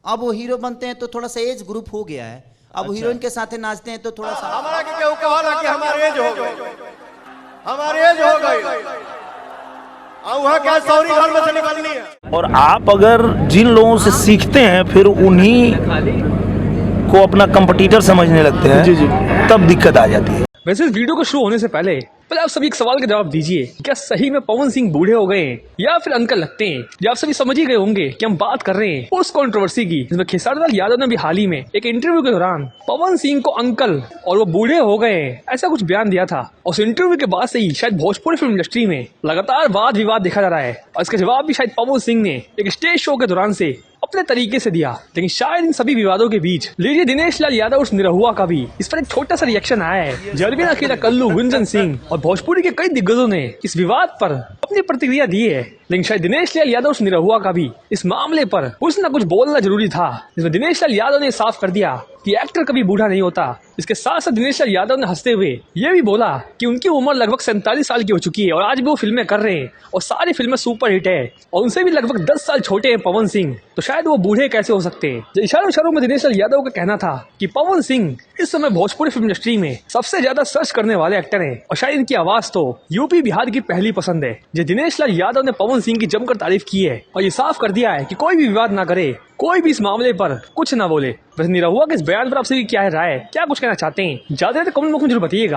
अब वो हीरो बनते हैं तो थोड़ा सा एज ग्रुप हो गया है, अब हीरोइन के साथ नाचते हैं तो थोड़ा सा हमारा के केहू कहला कि हमारे एज हो गई, हमारे एज हो गई, और वहाँ क्या सौरी घर में से निकलनी है। और आप अगर जिन लोगों से सीखते हैं फिर उन्हीं को अपना कंपटीटर समझने लगते हैं, जी तब दिक्कत आ जाती है। वैसे इस वीडियो को शुरू होने से पहले आप सभी एक सवाल का जवाब दीजिए, क्या सही में पवन सिंह बूढ़े हो गए हैं या फिर अंकल लगते हैं? या आप सभी समझ ही गए होंगे कि हम बात कर रहे हैं उस कंट्रोवर्सी की जिसमें खेसारी लाल यादव ने भी हाल ही में एक इंटरव्यू के दौरान पवन सिंह को अंकल और वो बूढ़े हो गए हैं ऐसा कुछ बयान दिया था। उस इंटरव्यू के बाद से ही शायद भोजपुरी फिल्म इंडस्ट्री में लगातार वाद विवाद देखा जा रहा है और इसका जवाब भी शायद पवन सिंह ने एक स्टेज शो के दौरान से अपने तरीके से दिया। लेकिन शायद इन सभी विवादों के बीच लीजिए दिनेश लाल यादव उस निरहुआ का भी इस पर एक छोटा सा रिएक्शन आया है। जरबीन अकेला कल्लू, गुंजन सिंह और भोजपुरी के कई दिग्गजों ने इस विवाद पर अपनी प्रतिक्रिया दी है। लेकिन शायद दिनेश लाल यादव उस निरहुआ का भी इस मामले पर कुछ न कुछ बोलना जरूरी था, जिसमें दिनेश लाल यादव ने साफ कर दिया कि एक्टर कभी बूढ़ा नहीं होता। इसके साथ साथ दिनेश लाल यादव ने हंसते हुए ये भी बोला कि उनकी उम्र लगभग 47 साल की हो चुकी है और आज भी वो फिल्में कर रहे हैं और सारी फिल्में सुपर हिट है और उनसे भी लगभग 10 साल छोटे हैं पवन सिंह, तो शायद वो बूढ़े कैसे हो सकते हैं। इशारों में दिनेश लाल यादव का कहना था कि पवन सिंह इस समय भोजपुरी फिल्म इंडस्ट्री में सबसे ज्यादा सर्च करने वाले एक्टर हैं और शायद इनकी आवाज तो यूपी बिहार की पहली पसंद है। जो दिनेश लाल यादव ने पवन सिंह की जमकर तारीफ की है और ये साफ कर दिया है कि कोई भी विवाद ना करे, कोई भी इस मामले पर कुछ ना बोले। वैसे निरहुआ के इस बयान पर आपसे क्या है राय, क्या कुछ कहना चाहते हैं? ज्यादा कमेंट बॉक्स में जरूर बताइएगा।